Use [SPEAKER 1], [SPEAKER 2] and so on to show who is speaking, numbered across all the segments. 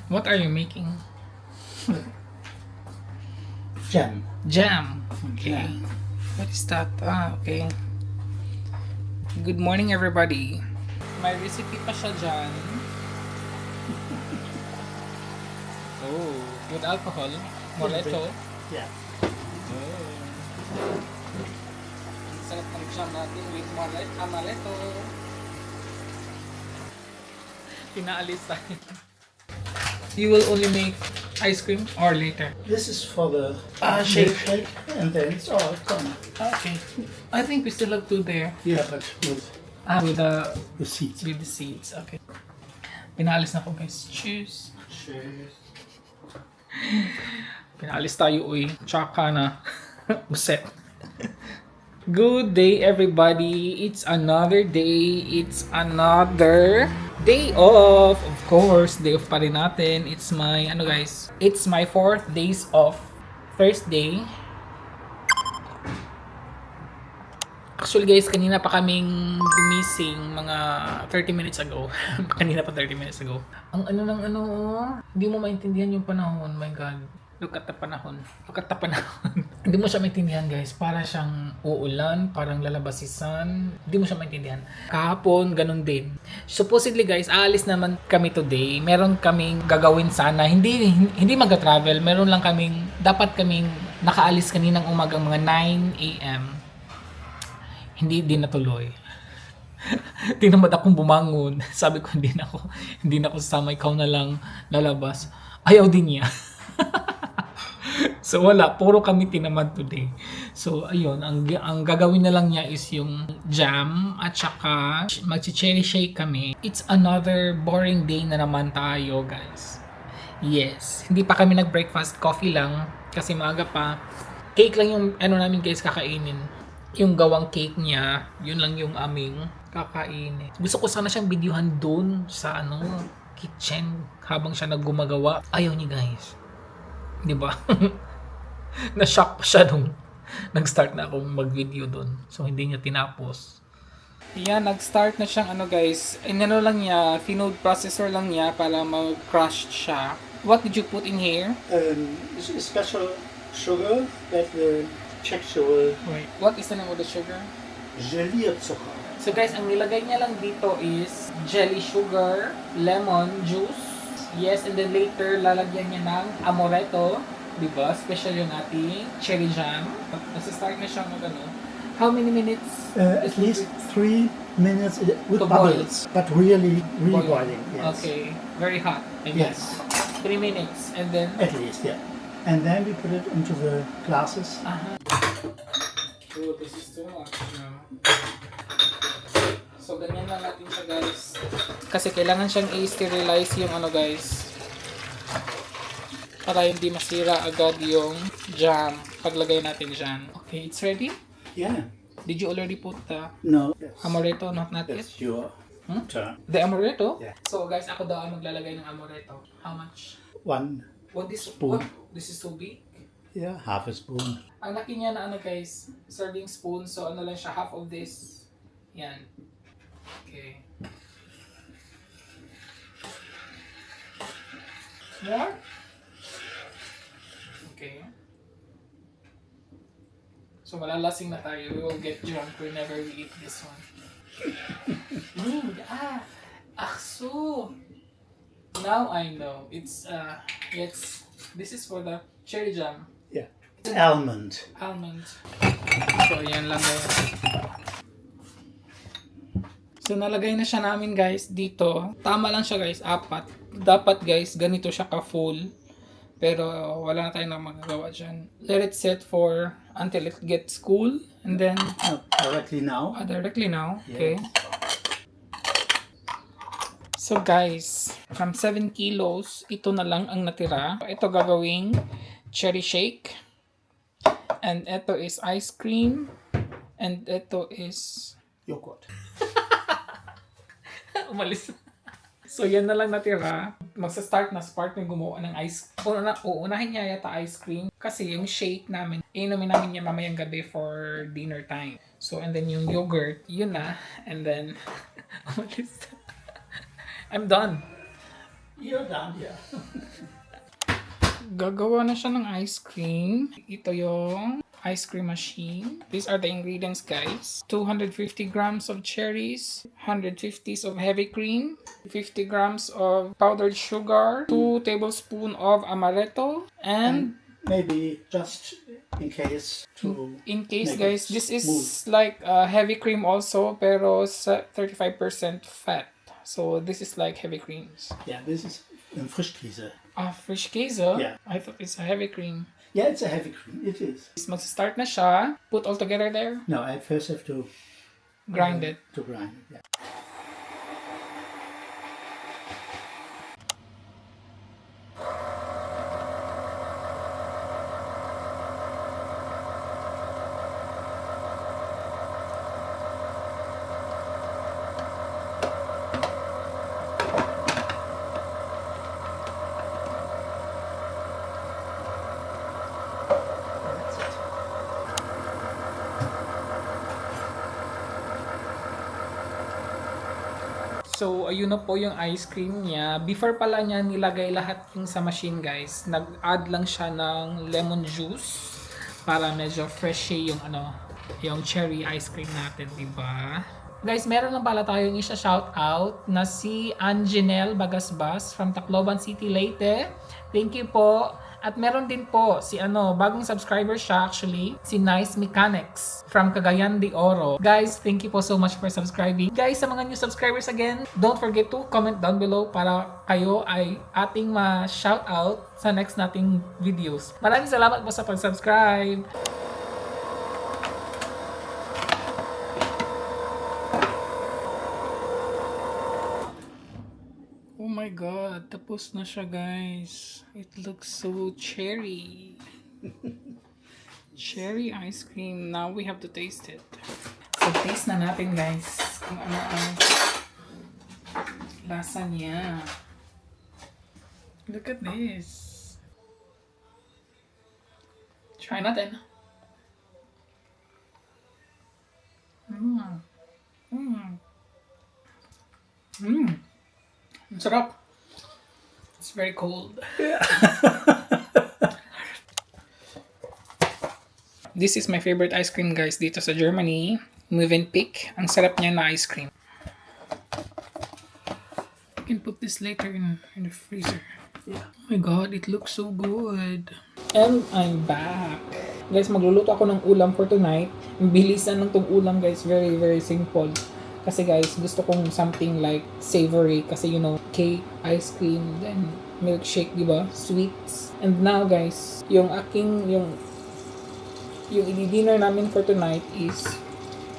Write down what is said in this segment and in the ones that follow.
[SPEAKER 1] What are you making?
[SPEAKER 2] Jam.
[SPEAKER 1] Jam. Okay.
[SPEAKER 2] Jam.
[SPEAKER 1] What is that? Okay. Good morning, everybody. May recipe pa siya dyan. Oh, with alcohol. Moleto.
[SPEAKER 2] Yeah.
[SPEAKER 1] Oh. Sarap ng jam natin with amaretto. Pinaalis tayo. You will only make ice cream or later?
[SPEAKER 2] This is for the
[SPEAKER 1] shake.
[SPEAKER 2] milkshake, and then it's all gone.
[SPEAKER 1] Okay. I think we still have two there.
[SPEAKER 2] Yeah, but with
[SPEAKER 1] With
[SPEAKER 2] seeds.
[SPEAKER 1] the seeds. Okay. Pinaalis na ko, guys. Cheers.
[SPEAKER 2] Cheers.
[SPEAKER 1] Pinaalis tayo, uy. Tsaka na. Uset. Good day, everybody. It's another day. It's another day off. Of course, day off pa rin natin. It's my, guys? It's my 4th days off. Thursday. Actually, guys, kanina pa kaming gumising mga 30 minutes ago. Kanina pa 30 minutes ago. Ang hindi mo maintindihan yung panahon. My God. Look at the panahon. Look at the panahon. Hindi mo siya maintindihan, guys. Para siyang uulan, parang lalabasisan. Hindi mo siya maintindihan. Kahapon, ganun din. Supposedly, guys, aalis naman kami today. Meron kaming gagawin sana. Hindi mag-travel. Meron lang dapat kaming nakaalis kaninang umagang mga 9 a.m. Hindi din natuloy. Tinamad akong bumangon. Sabi ko, hindi na ako sasama. Ikaw na lang lalabas. Ayaw din niya. So wala, puro kami tinamad today. So ayun, ang gagawin na lang niya is yung jam at saka magchi-cherry shake kami. It's another boring day na naman tayo, guys. Yes, hindi pa kami nag-breakfast, coffee lang kasi maaga pa. Cake lang yung namin, guys, kakainin. Yung gawang cake niya, yun lang yung aming kakainin. Gusto ko sana siyang videohan doon sa kitchen habang siya naggumagawa. Ayaw niya, guys. 'Di ba? Na-shock pa siya nung nag-start na akong mag-video doon. So hindi niya tinapos. Yan, nag-start na siyang guys. Lang niya, food processor lang niya para mag-crush siya. What did you put in here?
[SPEAKER 2] Special sugar that the texture will...
[SPEAKER 1] Wait, what is the name of the sugar?
[SPEAKER 2] Gelierzucker.
[SPEAKER 1] So guys, ang nilagay niya lang dito is jelly sugar, lemon juice. Yes, and then later lalagyan niya ng amaretto, 'di ba? Special yung ating cherry jam. Nasa-start na siya How many minutes?
[SPEAKER 2] At least 3 minutes with
[SPEAKER 1] To
[SPEAKER 2] bubbles, but really boiling. Yes.
[SPEAKER 1] Okay, very hot. I mean,
[SPEAKER 2] Yes,
[SPEAKER 1] 3 minutes and then
[SPEAKER 2] at least, yeah. And then we put it into the glasses.
[SPEAKER 1] Oh, this is too much. So, ganyan lang natin siya, guys. Kasi kailangan siyang i-sterilize yung guys. Para hindi masira agad yung jam. Paglagay natin dyan. Okay, it's ready?
[SPEAKER 2] Yeah.
[SPEAKER 1] Did you already put the
[SPEAKER 2] No.
[SPEAKER 1] amaretto? Not yet?
[SPEAKER 2] That's your turn.
[SPEAKER 1] The amaretto?
[SPEAKER 2] Yeah.
[SPEAKER 1] So, guys, ako daw ang maglalagay ng amaretto. How much?
[SPEAKER 2] 1
[SPEAKER 1] What?
[SPEAKER 2] spoon.
[SPEAKER 1] This is so big?
[SPEAKER 2] Yeah, half a spoon.
[SPEAKER 1] Ang laki niya na guys, serving spoon. So, lang siya, half of this. Yan. Okay. More? Okay. So, malalasing na tayo. We will get drunk whenever we eat this one. So. Now I know. This is for the cherry jam.
[SPEAKER 2] Yeah. It's almond.
[SPEAKER 1] So, ayan lang guys. So, nalagay na siya namin, guys, dito. Tama lang siya, guys, 4. Dapat, guys, ganito siya ka-full. Pero, wala na tayong magagawa dyan. Let it set for until it gets cool. And then,
[SPEAKER 2] Directly now.
[SPEAKER 1] directly now.
[SPEAKER 2] Yes.
[SPEAKER 1] Okay. So, guys, from 7 kilos, ito na lang ang natira. Ito gagawing cherry shake. And ito is ice cream. And ito is
[SPEAKER 2] Yogurt.
[SPEAKER 1] umalis. So, yan na lang natira. Magsa-start na spark na gumawa ng ice. Uunahin niya yata ice cream. Kasi yung shake namin, inumin namin niya mamayang gabi for dinner time. So, and then yung yogurt, yun na. And then, umalis. I'm done.
[SPEAKER 2] You're done, yeah.
[SPEAKER 1] Gagawa na siya ng ice cream. Ito yung ice cream machine. These are the ingredients, guys. 250 grams of cherries, 150s of heavy cream, 50 grams of powdered sugar, 2 tablespoons of amaretto, and
[SPEAKER 2] Maybe just in case
[SPEAKER 1] in case,
[SPEAKER 2] make
[SPEAKER 1] guys,
[SPEAKER 2] it
[SPEAKER 1] this is
[SPEAKER 2] smooth.
[SPEAKER 1] like heavy cream also, pero 35% fat. So this is like heavy creams.
[SPEAKER 2] Yeah, this is Frischkäse.
[SPEAKER 1] Fresh queso?
[SPEAKER 2] Yeah.
[SPEAKER 1] I thought it's a heavy cream.
[SPEAKER 2] Yeah, it's a heavy cream. It is.
[SPEAKER 1] Mag-start na siya. Put all together there.
[SPEAKER 2] No, I first have to
[SPEAKER 1] Grind it.
[SPEAKER 2] To grind it, yeah. That's it.
[SPEAKER 1] So, ayun na po yung ice cream niya. Before pala niya nilagay lahat yung sa machine, guys, nag-add lang siya ng lemon juice para medyo freshy yung yung cherry ice cream natin, di ba? Guys, meron lang pala tayong isa-shout out na si Anjanelle Bagasbas from Tacloban City, Leyte. Thank you po. At meron din po si bagong subscriber siya actually, si Nice Mechanics from Cagayan de Oro. Guys, thank you po so much for subscribing. Guys, sa mga new subscribers again, don't forget to comment down below para kayo ay ating ma-shout out sa next nating videos. Maraming salamat po sa pag-subscribe. Oh my god, tapos na siya, guys. It looks so cherry. Cherry ice cream. Now we have to taste it. So taste na natin, guys, kung ano ang lasa niya. Look at this. Try natin. Ang sarap. It's very cold. This is my favorite ice cream, guys, dito sa Germany. Mövenpick. Ang sarap niya na ice cream. I can put this later in the freezer.
[SPEAKER 2] Yeah.
[SPEAKER 1] Oh my god, it looks so good. And I'm back. Guys, magluluto ako ng ulam for tonight. Ang bilisan ng tong ulam, guys. Very, very simple. Kasi guys, gusto kong something like savory. Kasi cake, ice cream, then milkshake, di ba? Sweets. And now guys, yung i-dinner namin for tonight is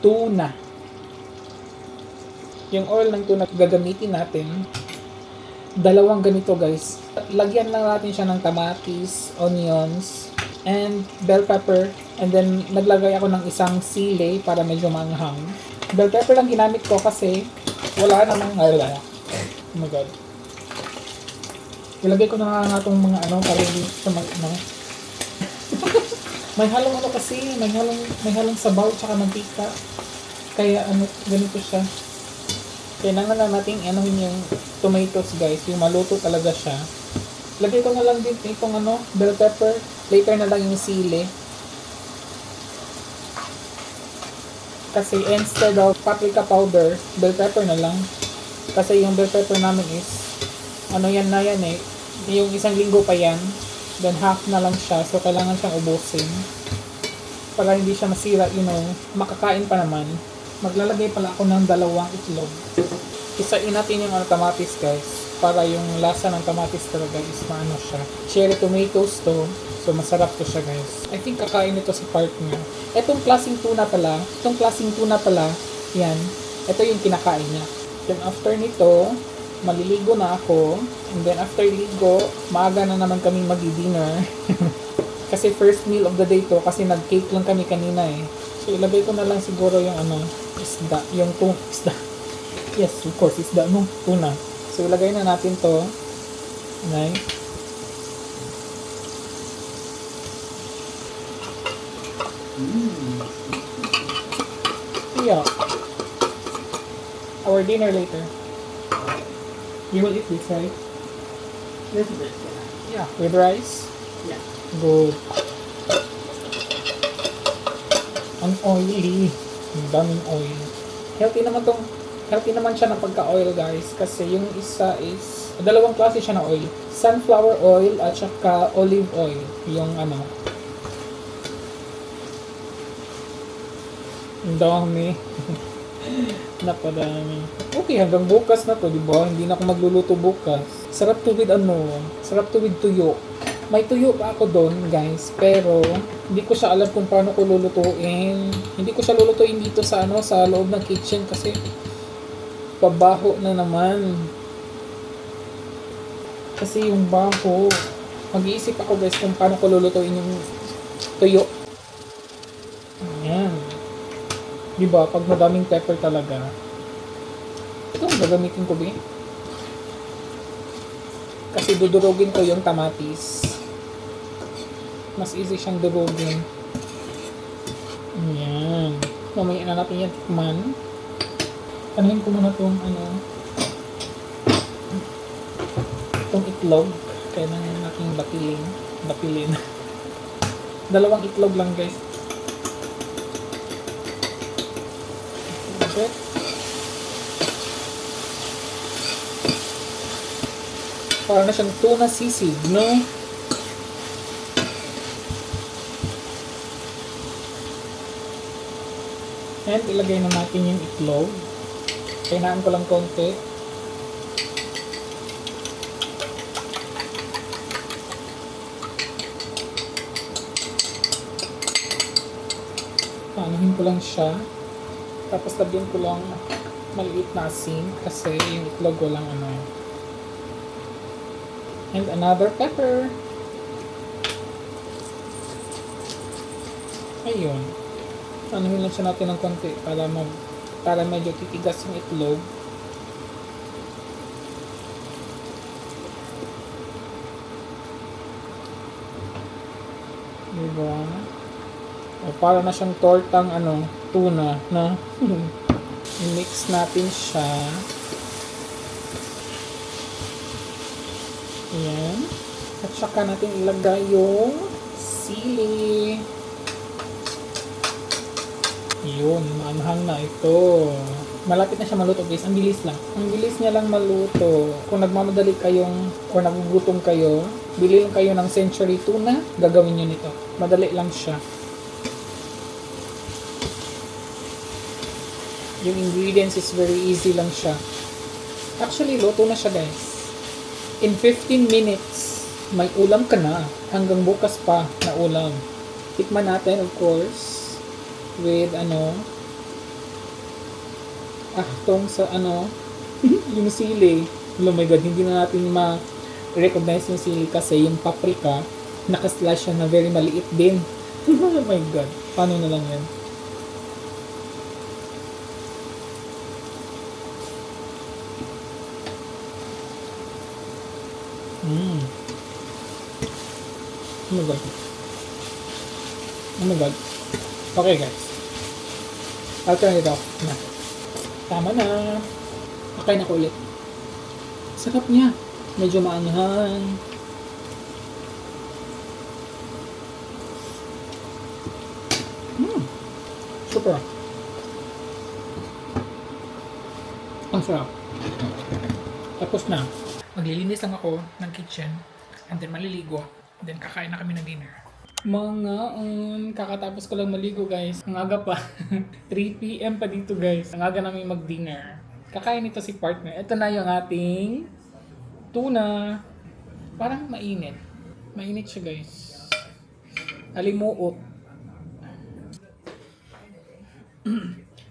[SPEAKER 1] tuna. Yung oil ng tuna gagamitin natin. Dalawang ganito, guys. Lagyan lang natin siya ng kamatis, onions, and bell pepper. And then naglagay ako ng isang sili para medyo manghang. Bell pepper lang ginamit ko kasi wala namang oh my god. Ilagay ko na nga itong mga para hindi siya may halong kasi, may halong sabaw tsaka mantika. Kaya ganito siya. Kailangan na natin yung tomatoes, guys, yung maluto talaga siya. Lagay ko na lang din itong bell pepper, later na lang yung sili. Kasi instead of paprika powder, bell pepper na lang. Kasi yung bell pepper namin is, yan yung isang linggo pa yan. Then half na lang siya, so kailangan siyang ubusin. Para hindi siya masira, makakain pa naman. Maglalagay pala ako ng 2 itlog. Isain natin yung kamatis, guys. Para yung lasa ng kamatis talaga is siya. Cherry tomatoes to. So, masarap to siya, guys. I think kakain ito sa part niya. Itong klaseng tuna pala, yan. Ito yung kinakain niya. Then, after nito, maliligo na ako. And then, after ligo, maaga na naman kami mag-dinner. Kasi first meal of the day to, kasi nag-cake lang kami kanina eh. So, ilagay ko na lang siguro yung isda. Yung isda. Yes, of course, isda. Tuna. So, ilagay na natin to. Okay. Yeah. Our dinner later. You will eat this, right?
[SPEAKER 2] Little bit.
[SPEAKER 1] Yeah, with rice.
[SPEAKER 2] Yeah.
[SPEAKER 1] Good. Ang oily. Ang daming oil. Healthy naman siya ng pagka-oil guys. Kasi yung isa is, dalawang klase siya ng oil. Sunflower oil at saka olive oil. Yung ano. Ang dami. Napadami. Okay, hanggang bukas na to, di ba? Hindi na ako magluluto bukas. Sarap to with sarap to with tuyo. May tuyo pa ako doon, guys, pero hindi ko siya alam kung paano ko lulutuin. Hindi ko siya lulutuin dito sa sa loob ng kitchen kasi pabaho na naman. Kasi yung baho, mag-iisip ako guys kung paano ko lulutuin yung tuyo. Ayan. Diba? Pag madaming pepper talaga. Ito ang gagamitin ko, ba? Kasi dudurugin ko yung kamatis. Mas easy siyang durugin. Ayan. Mamaya na natin yan tikman. Anuhin ko muna itong itong itlog. Kaya nang aking bapilin. Dalawang itlog lang guys. Okay. Para na siyang tuna sisig, no? And ilagay na natin yung itlog. Kainaan ko lang konti. Panuhin ko lang siya. Tapos lagyan ko lang maliit na asin kasi yung itlog walang And another pepper. Ayun. Anuhin lang siya natin ng konti para medyo titigas yung itlog. Diba? O, para na siyang tortang tuna, no? I-mix natin siya. Ayan. At saka natin ilagay yung sili. Yun, maanghang na ito. Malapit na siya maluto guys. Ang bilis lang. Ang bilis niya lang maluto. Kung nagmamadali kayong or nagugutom kayo, bili lang kayo ng Century Tuna. Gagawin nyo nito. Madali lang siya. Yung ingredients is very easy lang siya. Actually, luto na siya guys. In 15 minutes, may ulam ka na. Hanggang bukas pa na ulam. Tikman natin, of course, with ahtong sa yung sili. Oh my god, hindi na natin ma-recognize yung sili kasi yung paprika, nakaslash siya na very maliit din. Oh my god, paano na lang yan? Oh my god. Oh my god. Okay guys. I'll turn it off na. Tama na. Okay na ko ulit. Sarap niya. Medyo maanghang. Super. Ang sarap. Tapos na. Maglilinis lang ako ng kitchen. And then maliligo. And then kakain na kami ng dinner. Kakatapos ko lang maligo guys. Ang aga pa. 3 PM pa dito guys. Ang aga namin mag-dinner. Kakain ito si partner. Ito na yung ating tuna. Parang mainit. Mainit siya guys. Alimuot.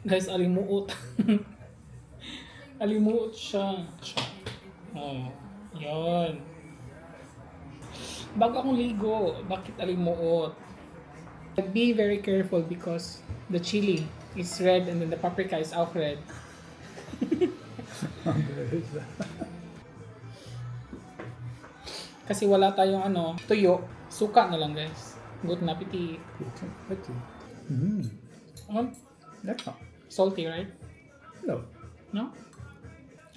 [SPEAKER 1] Guys, alimuot. Alimuot siya. Oh, yun. Bago akong ligo, bakit alimuot? Be very careful because the chili is red and then the paprika is auch red. Kasi wala tayong tuyo. Suka na lang guys. Good na appetit.
[SPEAKER 2] That's not.
[SPEAKER 1] Salty, right?
[SPEAKER 2] No.
[SPEAKER 1] No?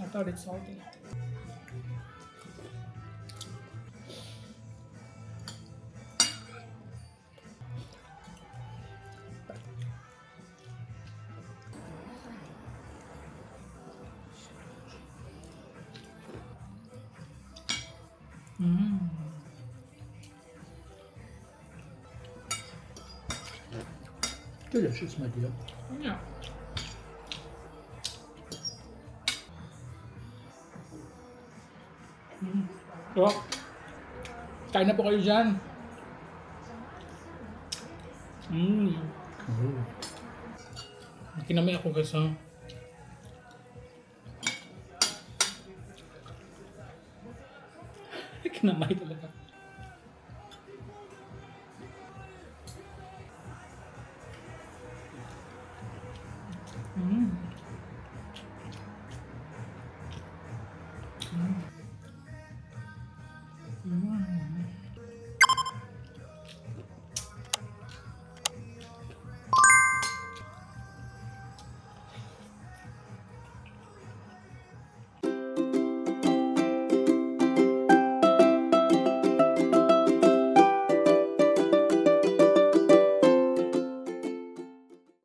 [SPEAKER 1] I thought it's salty.
[SPEAKER 2] Delicious, my dear.
[SPEAKER 1] Yeah. So, kain na po kayo dyan. Kinamay ako guys ha. Kinamay talaga.